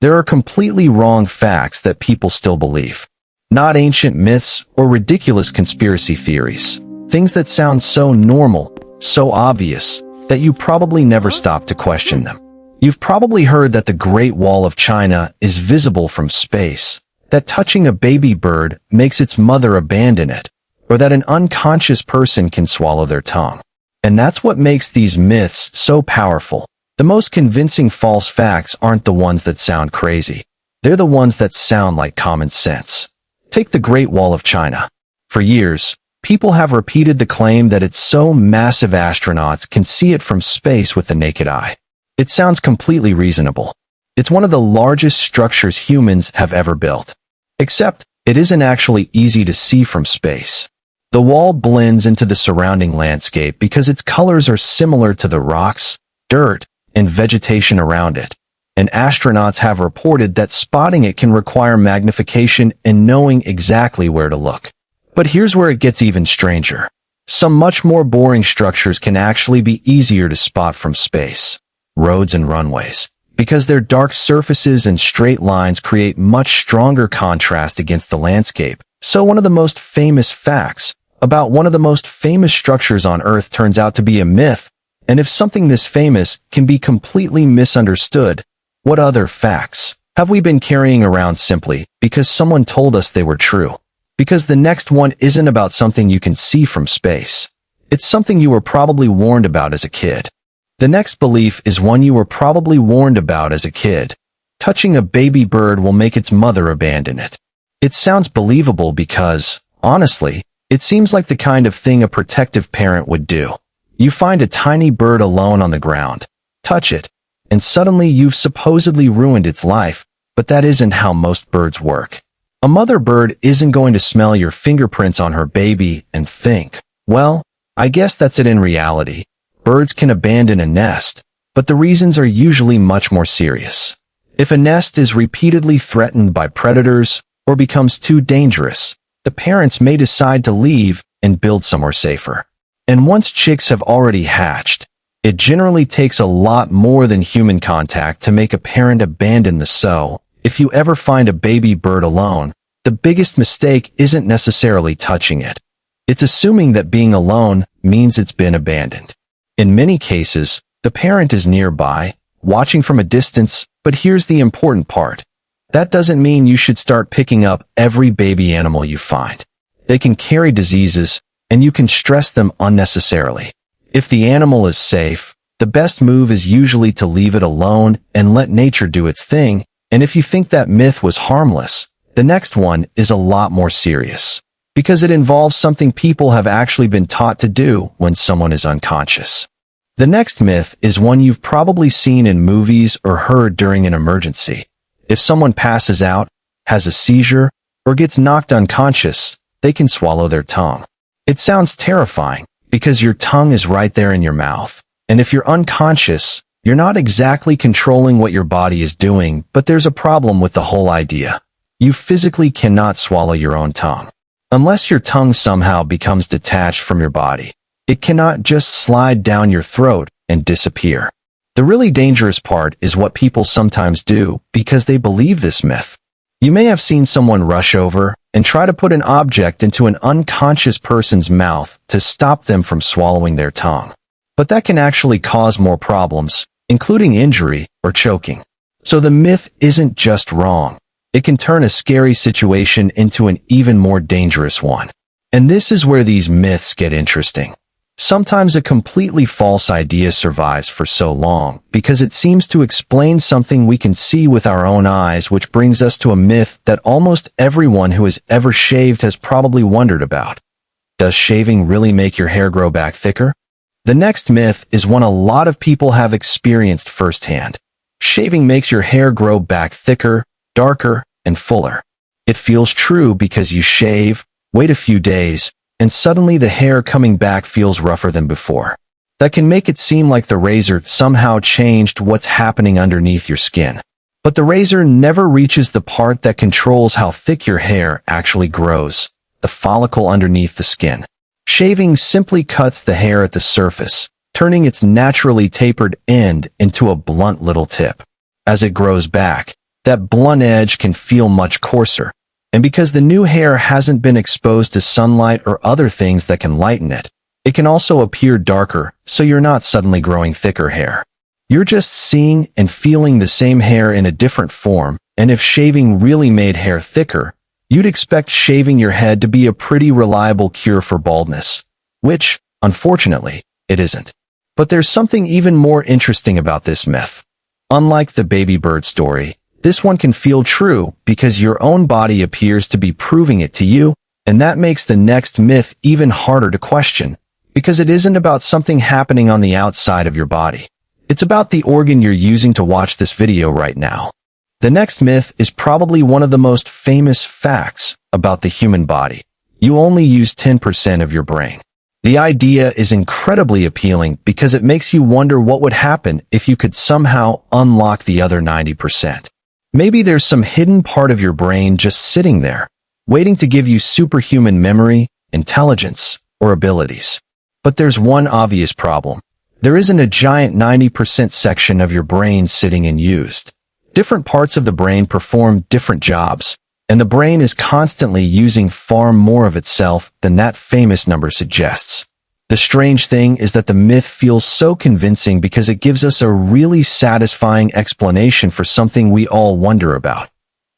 There are completely wrong facts that people still believe. Not ancient myths or ridiculous conspiracy theories. Things that sound so normal, so obvious, that you probably never stop to question them. You've probably heard that the Great Wall of China is visible from space, that touching a baby bird makes its mother abandon it, or that an unconscious person can swallow their tongue. And that's what makes these myths so powerful. The most convincing false facts aren't the ones that sound crazy. They're the ones that sound like common sense. Take the Great Wall of China. For years, people have repeated the claim that it's so massive astronauts can see it from space with the naked eye. It sounds completely reasonable. It's one of the largest structures humans have ever built. Except, it isn't actually easy to see from space. The wall blends into the surrounding landscape because its colors are similar to the rocks, dirt, and vegetation around it. And astronauts have reported that spotting it can require magnification and knowing exactly where to look. But here's where it gets even stranger. Some much more boring structures can actually be easier to spot from space. Roads and runways. Because their dark surfaces and straight lines create much stronger contrast against the landscape. So one of the most famous facts about one of the most famous structures on Earth turns out to be a myth. And if something this famous can be completely misunderstood, what other facts have we been carrying around simply because someone told us they were true? Because the next one isn't about something you can see from space. It's something you were probably warned about as a kid. The next belief is one you were probably warned about as a kid. Touching a baby bird will make its mother abandon it. It sounds believable because, honestly, it seems like the kind of thing a protective parent would do. You find a tiny bird alone on the ground, touch it, and suddenly you've supposedly ruined its life, but that isn't how most birds work. A mother bird isn't going to smell your fingerprints on her baby and think, well, I guess that's it in reality. Birds can abandon a nest, but the reasons are usually much more serious. If a nest is repeatedly threatened by predators or becomes too dangerous, the parents may decide to leave and build somewhere safer. And once chicks have already hatched, it generally takes a lot more than human contact to make a parent abandon the sow. If you ever find a baby bird alone, the biggest mistake isn't necessarily touching it. It's assuming that being alone means it's been abandoned. In many cases, the parent is nearby, watching from a distance, but here's the important part. That doesn't mean you should start picking up every baby animal you find. They can carry diseases, and you can stress them unnecessarily. If the animal is safe, the best move is usually to leave it alone and let nature do its thing, and if you think that myth was harmless, the next one is a lot more serious. Because it involves something people have actually been taught to do when someone is unconscious. The next myth is one you've probably seen in movies or heard during an emergency. If someone passes out, has a seizure, or gets knocked unconscious, they can swallow their tongue. It sounds terrifying, because your tongue is right there in your mouth. And if you're unconscious, you're not exactly controlling what your body is doing, but there's a problem with the whole idea. You physically cannot swallow your own tongue. Unless your tongue somehow becomes detached from your body, it cannot just slide down your throat and disappear. The really dangerous part is what people sometimes do because they believe this myth. You may have seen someone rush over and try to put an object into an unconscious person's mouth to stop them from swallowing their tongue. But that can actually cause more problems, including injury or choking. So the myth isn't just wrong. It can turn a scary situation into an even more dangerous one. And this is where these myths get interesting. Sometimes a completely false idea survives for so long because it seems to explain something we can see with our own eyes, which brings us to a myth that almost everyone who has ever shaved has probably wondered about. Does shaving really make your hair grow back thicker? The next myth is one a lot of people have experienced firsthand. Shaving makes your hair grow back thicker, darker, and fuller. It feels true because you shave, wait a few days, and suddenly the hair coming back feels rougher than before. That can make it seem like the razor somehow changed what's happening underneath your skin. But the razor never reaches the part that controls how thick your hair actually grows, the follicle underneath the skin. Shaving simply cuts the hair at the surface, turning its naturally tapered end into a blunt little tip. As it grows back, that blunt edge can feel much coarser. And because the new hair hasn't been exposed to sunlight or other things that can lighten it, it can also appear darker, so you're not suddenly growing thicker hair. You're just seeing and feeling the same hair in a different form, and if shaving really made hair thicker, you'd expect shaving your head to be a pretty reliable cure for baldness, which, unfortunately, it isn't. But there's something even more interesting about this myth. Unlike the baby bird story, this one can feel true because your own body appears to be proving it to you, and that makes the next myth even harder to question, because it isn't about something happening on the outside of your body. It's about the organ you're using to watch this video right now. The next myth is probably one of the most famous facts about the human body. You only use 10% of your brain. The idea is incredibly appealing because it makes you wonder what would happen if you could somehow unlock the other 90%. Maybe there's some hidden part of your brain just sitting there, waiting to give you superhuman memory, intelligence, or abilities. But there's one obvious problem. There isn't a giant 90% section of your brain sitting unused. Different parts of the brain perform different jobs, and the brain is constantly using far more of itself than that famous number suggests. The strange thing is that the myth feels so convincing because it gives us a really satisfying explanation for something we all wonder about.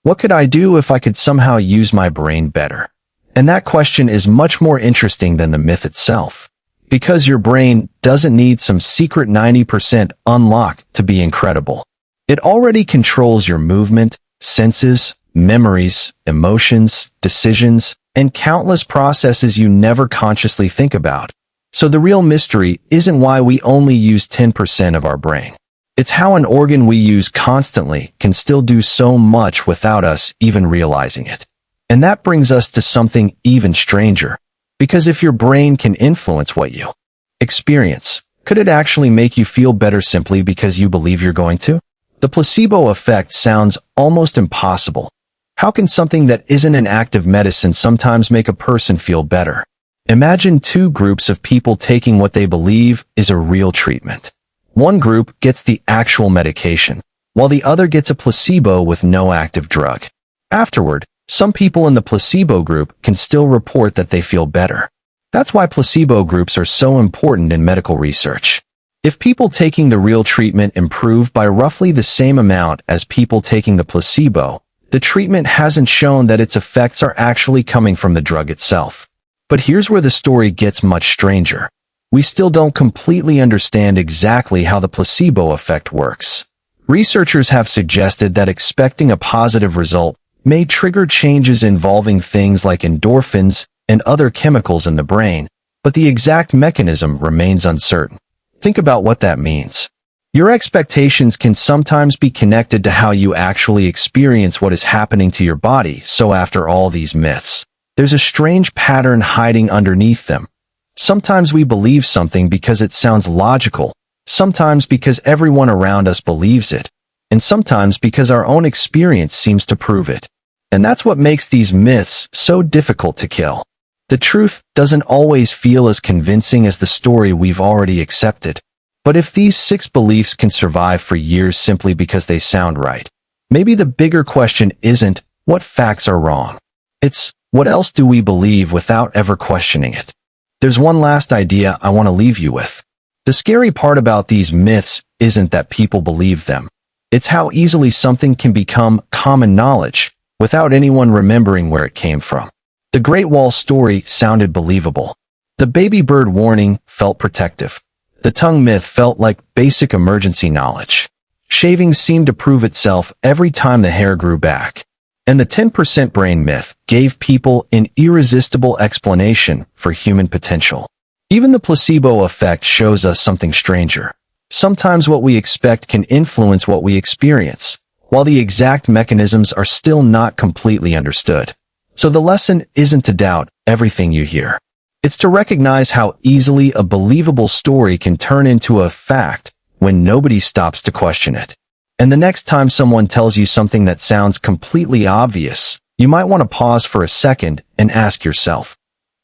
What could I do if I could somehow use my brain better? And that question is much more interesting than the myth itself. Because your brain doesn't need some secret 90% unlock to be incredible. It already controls your movement, senses, memories, emotions, decisions, and countless processes you never consciously think about. So the real mystery isn't why we only use 10% of our brain. It's how an organ we use constantly can still do so much without us even realizing it. And that brings us to something even stranger. Because if your brain can influence what you experience, could it actually make you feel better simply because you believe you're going to? The placebo effect sounds almost impossible. How can something that isn't an active medicine sometimes make a person feel better? Imagine two groups of people taking what they believe is a real treatment. One group gets the actual medication, while the other gets a placebo with no active drug. Afterward, some people in the placebo group can still report that they feel better. That's why placebo groups are so important in medical research. If people taking the real treatment improve by roughly the same amount as people taking the placebo, the treatment hasn't shown that its effects are actually coming from the drug itself. But here's where the story gets much stranger. We still don't completely understand exactly how the placebo effect works. Researchers have suggested that expecting a positive result may trigger changes involving things like endorphins and other chemicals in the brain, but the exact mechanism remains uncertain. Think about what that means. Your expectations can sometimes be connected to how you actually experience what is happening to your body, so after all these myths, there's a strange pattern hiding underneath them. Sometimes we believe something because it sounds logical, sometimes because everyone around us believes it, and sometimes because our own experience seems to prove it. And that's what makes these myths so difficult to kill. The truth doesn't always feel as convincing as the story we've already accepted. But if these 6 beliefs can survive for years simply because they sound right, maybe the bigger question isn't what facts are wrong. It's what else do we believe without ever questioning it? There's one last idea I want to leave you with. The scary part about these myths isn't that people believe them. It's how easily something can become common knowledge without anyone remembering where it came from. The Great Wall story sounded believable. The baby bird warning felt protective. The tongue myth felt like basic emergency knowledge. Shaving seemed to prove itself every time the hair grew back. And the 10% brain myth gave people an irresistible explanation for human potential. Even the placebo effect shows us something stranger. Sometimes what we expect can influence what we experience, while the exact mechanisms are still not completely understood. So the lesson isn't to doubt everything you hear. It's to recognize how easily a believable story can turn into a fact when nobody stops to question it. And the next time someone tells you something that sounds completely obvious, you might want to pause for a second and ask yourself,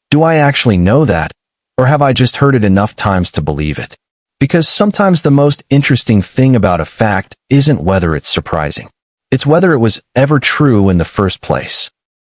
do I actually know that? Or have I just heard it enough times to believe it? Because sometimes the most interesting thing about a fact isn't whether it's surprising. It's whether it was ever true in the first place.